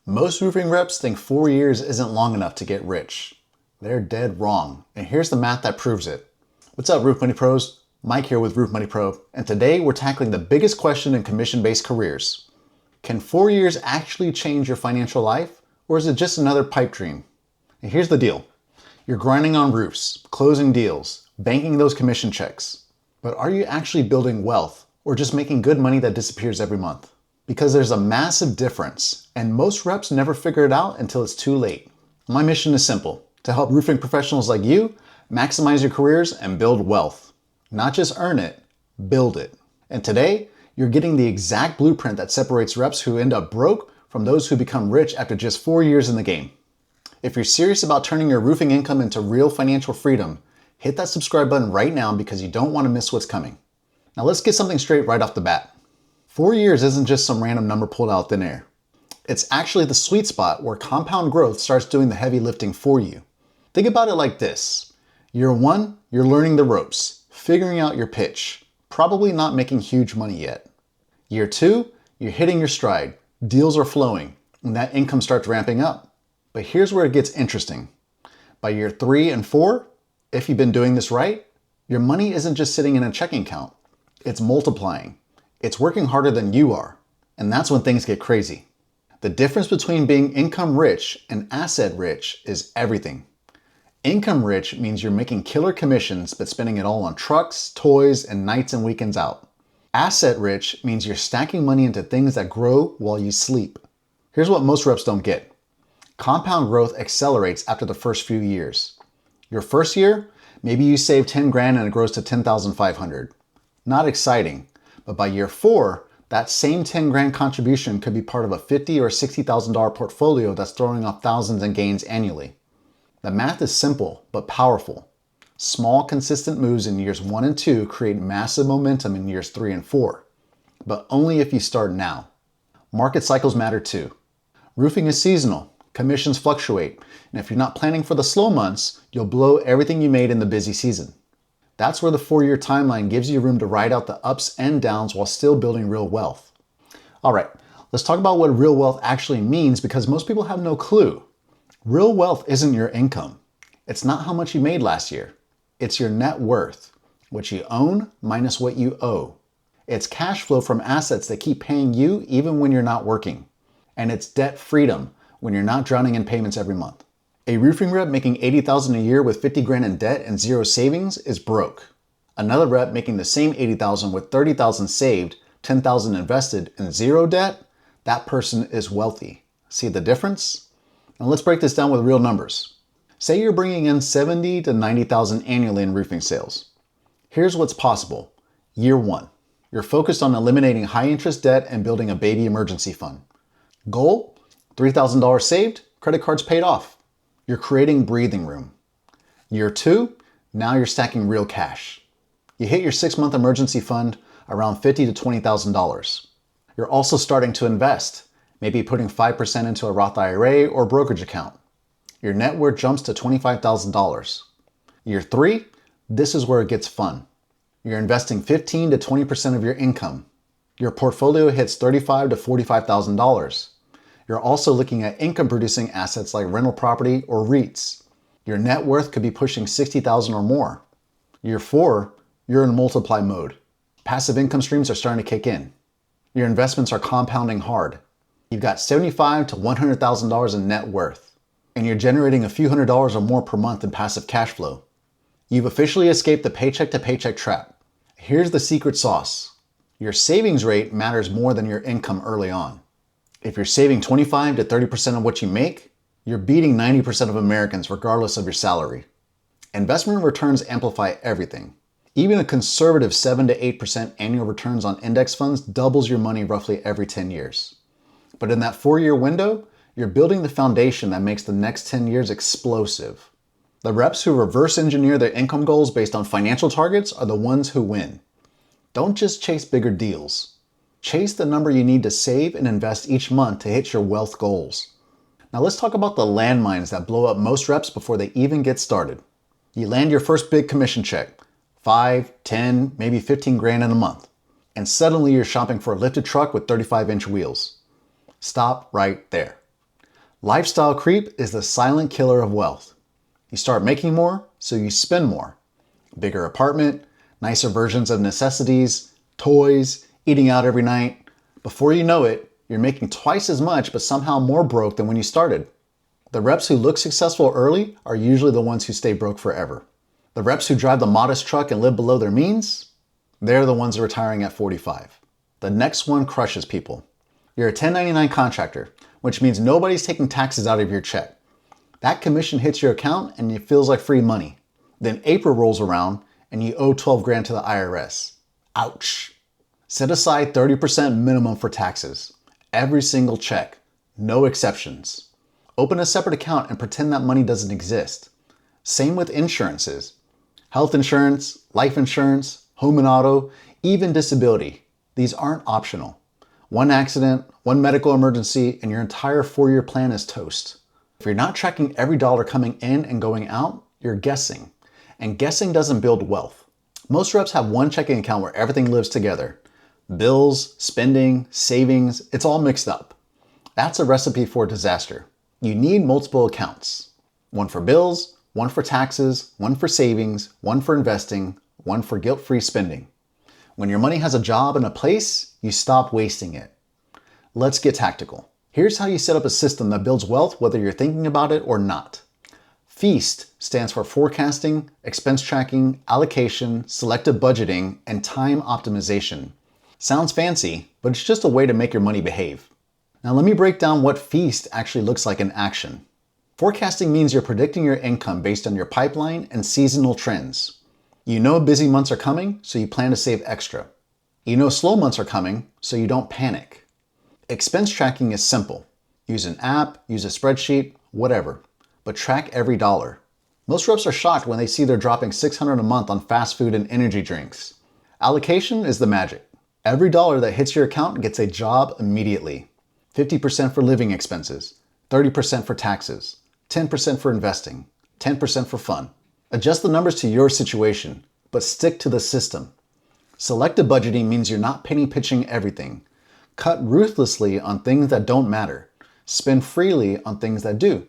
Most roofing reps think 4 years isn't long enough to get rich. They're dead wrong, and here's the math that proves it. What's up, Roof Money Pros? Mike here with Roof Money Pro, and today we're tackling the biggest question in commission-based careers. Can 4 years actually change your financial life, or is it just another pipe dream? And here's the deal. You're grinding on roofs, closing deals, banking those commission checks. But are you actually building wealth, or just making good money that disappears every month? Because there's a massive difference, and most reps never figure it out until it's too late. My mission is simple: to help roofing professionals like you maximize your careers and build wealth. Not just earn it, build it. And today, you're getting the exact blueprint that separates reps who end up broke from those who become rich after just 4 years in the game. If you're serious about turning your roofing income into real financial freedom, hit that subscribe button right now because you don't want to miss what's coming. Now let's get something straight right off the bat. 4 years isn't just some random number pulled out of thin air. It's actually the sweet spot where compound growth starts doing the heavy lifting for you. Think about it like this. Year 1, you're learning the ropes, figuring out your pitch, probably not making huge money yet. Year 2, you're hitting your stride, deals are flowing, and that income starts ramping up. But here's where it gets interesting. By year 3 and 4, if you've been doing this right, your money isn't just sitting in a checking account. It's multiplying. It's working harder than you are. And that's when things get crazy. The difference between being income rich and asset rich is everything. Income rich means you're making killer commissions but spending it all on trucks, toys, and nights and weekends out. Asset rich means you're stacking money into things that grow while you sleep. Here's what most reps don't get. Compound growth accelerates after the first few years. Your first year, maybe you save 10 grand and it grows to 10,500. Not exciting, but by year 4, that same 10 grand contribution could be part of a $50,000 or $60,000 portfolio that's throwing off thousands in gains annually. The math is simple, but powerful. Small, consistent moves in years 1 and 2 create massive momentum in years 3 and 4, but only if you start now. Market cycles matter too. Roofing is seasonal, commissions fluctuate, and if you're not planning for the slow months, you'll blow everything you made in the busy season. That's where the 4-year timeline gives you room to ride out the ups and downs while still building real wealth. All right, let's talk about what real wealth actually means because most people have no clue. Real wealth isn't your income. It's not how much you made last year. It's your net worth, what you own minus what you owe. It's cash flow from assets that keep paying you even when you're not working. And it's debt freedom when you're not drowning in payments every month. A roofing rep making $80,000 a year with 50 grand in debt and zero savings is broke. Another rep making the same $80,000 with 30,000 saved, 10,000 invested, and zero debt, that person is wealthy. See the difference? Now let's break this down with real numbers. Say you're bringing in $70,000 to $90,000 annually in roofing sales. Here's what's possible. Year 1, you're focused on eliminating high interest debt and building a baby emergency fund. Goal, $3,000 saved, credit cards paid off. You're creating breathing room. Year 2, now you're stacking real cash. You hit your 6-month emergency fund around $50,000 to $20,000. You're also starting to invest, maybe putting 5% into a Roth IRA or brokerage account. Your net worth jumps to $25,000. Year 3, this is where it gets fun. You're investing 15% to 20% of your income. Your portfolio hits $35,000 to $45,000. You're also looking at income-producing assets like rental property or REITs. Your net worth could be pushing $60,000 or more. Year 4, you're in multiply mode. Passive income streams are starting to kick in. Your investments are compounding hard. You've got $75,000 to $100,000 in net worth, and you're generating a few $100s or more per month in passive cash flow. You've officially escaped the paycheck-to-paycheck trap. Here's the secret sauce. Your savings rate matters more than your income early on. If you're saving 25% to 30% of what you make, you're beating 90% of Americans regardless of your salary. Investment returns amplify everything. Even a conservative 7% to 8% annual returns on index funds doubles your money roughly every 10 years. But in that 4-year window, you're building the foundation that makes the next 10 years explosive. The reps who reverse engineer their income goals based on financial targets are the ones who win. Don't just chase bigger deals. Chase the number you need to save and invest each month to hit your wealth goals. Now let's talk about the landmines that blow up most reps before they even get started. You land your first big commission check, 5, 10, maybe 15 grand in a month, and suddenly you're shopping for a lifted truck with 35-inch wheels. Stop right there. Lifestyle creep is the silent killer of wealth. You start making more, so you spend more. Bigger apartment, nicer versions of necessities, toys, eating out every night. Before you know it, you're making twice as much but somehow more broke than when you started. The reps who look successful early are usually the ones who stay broke forever. The reps who drive the modest truck and live below their means, they're the ones retiring at 45. The next one crushes people. You're a 1099 contractor, which means nobody's taking taxes out of your check. That commission hits your account and it feels like free money. Then April rolls around and you owe 12 grand to the IRS. Ouch. Set aside 30% minimum for taxes. Every single check. No exceptions. Open a separate account and pretend that money doesn't exist. Same with insurances. Health insurance, life insurance, home and auto, even disability. These aren't optional. One accident, one medical emergency, and your entire 4-year plan is toast. If you're not tracking every dollar coming in and going out, you're guessing. And guessing doesn't build wealth. Most reps have one checking account where everything lives together. Bills, spending, savings, it's all mixed up. That's a recipe for disaster. You need multiple accounts. One for bills, one for taxes, one for savings, one for investing, one for guilt-free spending. When your money has a job and a place, you stop wasting it. Let's get tactical. Here's how you set up a system that builds wealth whether you're thinking about it or not. FEAST stands for forecasting, expense tracking, allocation, selective budgeting, and time optimization. Sounds fancy, but it's just a way to make your money behave. Now let me break down what FEAST actually looks like in action. Forecasting means you're predicting your income based on your pipeline and seasonal trends. You know busy months are coming, so you plan to save extra. You know slow months are coming, so you don't panic. Expense tracking is simple. Use an app, use a spreadsheet, whatever, but track every dollar. Most reps are shocked when they see they're dropping $600 a month on fast food and energy drinks. Allocation is the magic. Every dollar that hits your account gets a job immediately. 50% for living expenses, 30% for taxes, 10% for investing, 10% for fun. Adjust the numbers to your situation, but stick to the system. Selective budgeting means you're not penny pitching everything. Cut ruthlessly on things that don't matter. Spend freely on things that do.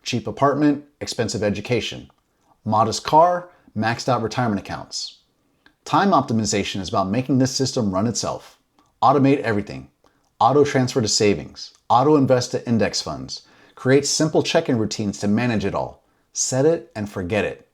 Cheap apartment, expensive education. Modest car, maxed out retirement accounts. Time optimization is about making this system run itself. Automate everything. Auto transfer to savings. Auto invest to index funds. Create simple check-in routines to manage it all. Set it and forget it.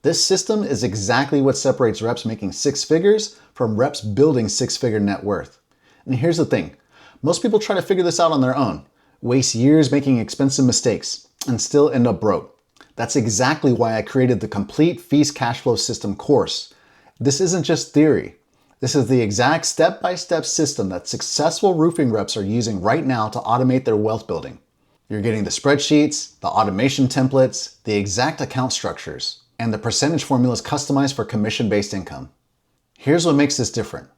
This system is exactly what separates reps making six figures from reps building six-figure net worth. And here's the thing. Most people try to figure this out on their own, waste years making expensive mistakes, and still end up broke. That's exactly why I created the complete Feast Cash Flow System course. This isn't just theory. This is the exact step-by-step system that successful roofing reps are using right now to automate their wealth building. You're getting the spreadsheets, the automation templates, the exact account structures, and the percentage formulas customized for commission-based income. Here's what makes this different.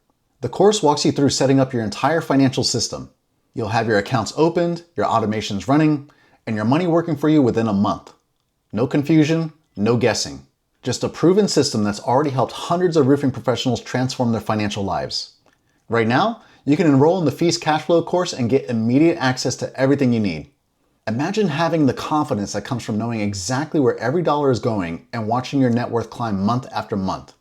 The course walks you through setting up your entire financial system. You'll have your accounts opened, your automations running, and your money working for you within a month. No confusion, no guessing. Just a proven system that's already helped hundreds of roofing professionals transform their financial lives. Right now, you can enroll in the Feast Cashflow course and get immediate access to everything you need. Imagine having the confidence that comes from knowing exactly where every dollar is going and watching your net worth climb month after month.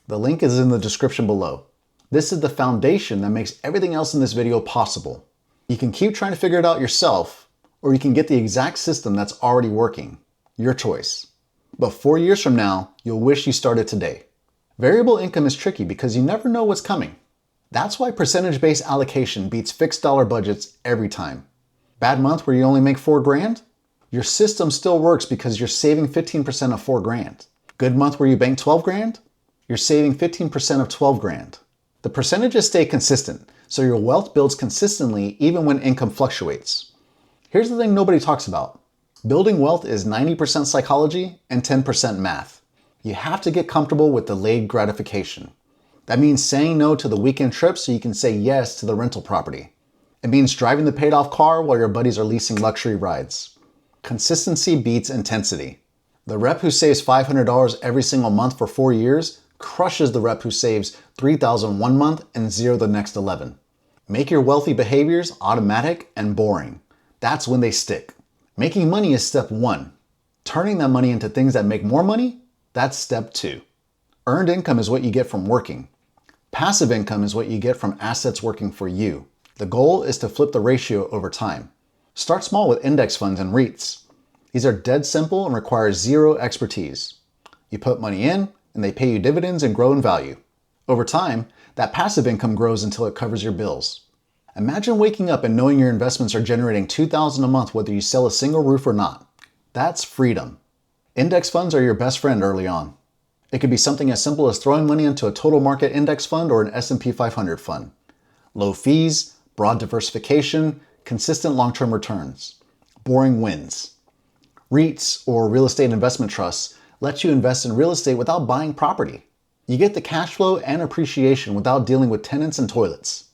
The link is in the description below. This is the foundation that makes everything else in this video possible. You can keep trying to figure it out yourself, or you can get the exact system that's already working. Your choice. But 4 years from now, you'll wish you started today. Variable income is tricky because you never know what's coming. That's why percentage-based allocation beats fixed dollar budgets every time. Bad month where you only make 4 grand? Your system still works because you're saving 15% of 4 grand. Good month where you bank 12 grand? You're saving 15% of 12 grand. The percentages stay consistent, so your wealth builds consistently even when income fluctuates. Here's the thing nobody talks about. Building wealth is 90% psychology and 10% math. You have to get comfortable with delayed gratification. That means saying no to the weekend trip so you can say yes to the rental property. It means driving the paid off car while your buddies are leasing luxury rides. Consistency beats intensity. The rep who saves $500 every single month for 4 years crushes the rep who saves $3,000 one month and zero the next 11. Make your wealthy behaviors automatic and boring. That's when they stick. Making money is step 1. Turning that money into things that make more money, that's step 2. Earned income is what you get from working. Passive income is what you get from assets working for you. The goal is to flip the ratio over time. Start small with index funds and REITs. These are dead simple and require zero expertise. You put money in, and they pay you dividends and grow in value. Over time, that passive income grows until it covers your bills. Imagine waking up and knowing your investments are generating $2,000 a month whether you sell a single roof or not. That's freedom. Index funds are your best friend early on. It could be something as simple as throwing money into a total market index fund or an S&P 500 fund. Low fees, broad diversification, consistent long-term returns. Boring wins. REITs, or real estate investment trusts, let you invest in real estate without buying property. You get the cash flow and appreciation without dealing with tenants and toilets.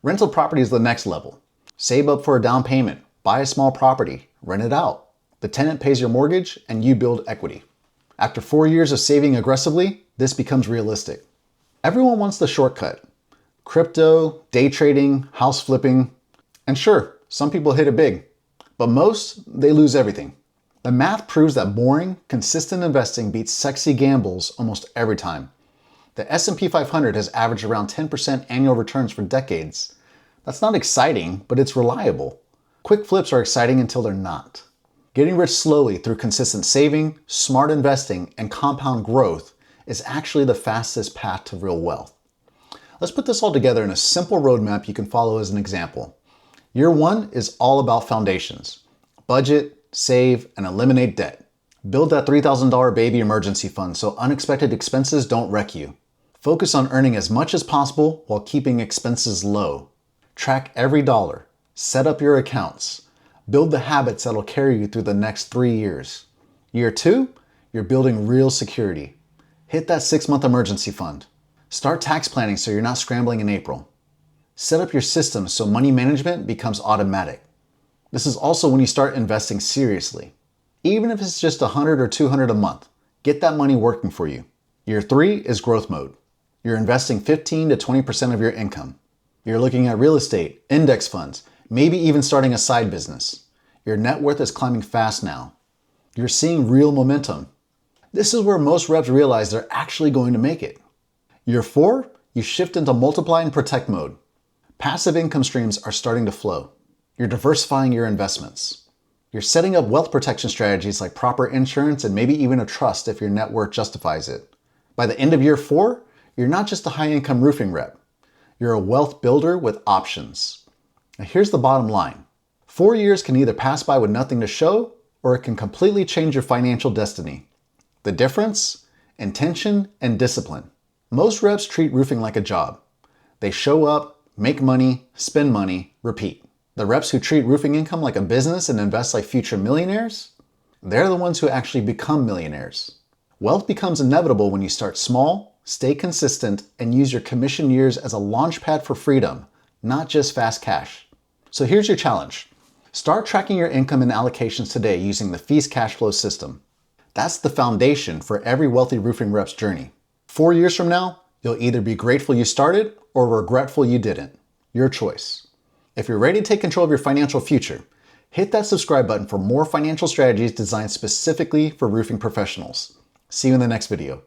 Rental property is the next level. Save up for a down payment, buy a small property, rent it out. The tenant pays your mortgage and you build equity. After 4 years of saving aggressively, this becomes realistic. Everyone wants the shortcut. Crypto, day trading, house flipping. And sure, some people hit it big, but most, they lose everything. The math proves that boring, consistent investing beats sexy gambles almost every time. The S&P 500 has averaged around 10% annual returns for decades. That's not exciting, but it's reliable. Quick flips are exciting until they're not. Getting rich slowly through consistent saving, smart investing, and compound growth is actually the fastest path to real wealth. Let's put this all together in a simple roadmap you can follow as an example. Year 1 is all about foundations. Budget, save, and eliminate debt. Build that $3,000 baby emergency fund so unexpected expenses don't wreck you. Focus on earning as much as possible while keeping expenses low. Track every dollar. Set up your accounts. Build the habits that'll carry you through the next 3 years. Year 2, you're building real security. Hit that 6-month emergency fund. Start tax planning so you're not scrambling in April. Set up your systems so money management becomes automatic. This is also when you start investing seriously. Even if it's just $100 or $200 a month, get that money working for you. Year 3 is growth mode. You're investing 15 to 20% of your income. You're looking at real estate, index funds, maybe even starting a side business. Your net worth is climbing fast now. You're seeing real momentum. This is where most reps realize they're actually going to make it. Year 4, you shift into multiply and protect mode. Passive income streams are starting to flow. You're diversifying your investments. You're setting up wealth protection strategies like proper insurance and maybe even a trust if your net worth justifies it. By the end of year 4, you're not just a high-income roofing rep. You're a wealth builder with options. Now here's the bottom line. 4 years can either pass by with nothing to show, or it can completely change your financial destiny. The difference? Intention and discipline. Most reps treat roofing like a job. They show up, make money, spend money, repeat. The reps who treat roofing income like a business and invest like future millionaires, they're the ones who actually become millionaires. Wealth becomes inevitable when you start small, stay consistent, and use your commission years as a launch pad for freedom, not just fast cash. So here's your challenge. Start tracking your income and allocations today using the Feast Cash Flow system. That's the foundation for every wealthy roofing rep's journey. 4 years from now, you'll either be grateful you started or regretful you didn't. Your choice. If you're ready to take control of your financial future, hit that subscribe button for more financial strategies designed specifically for roofing professionals. See you in the next video.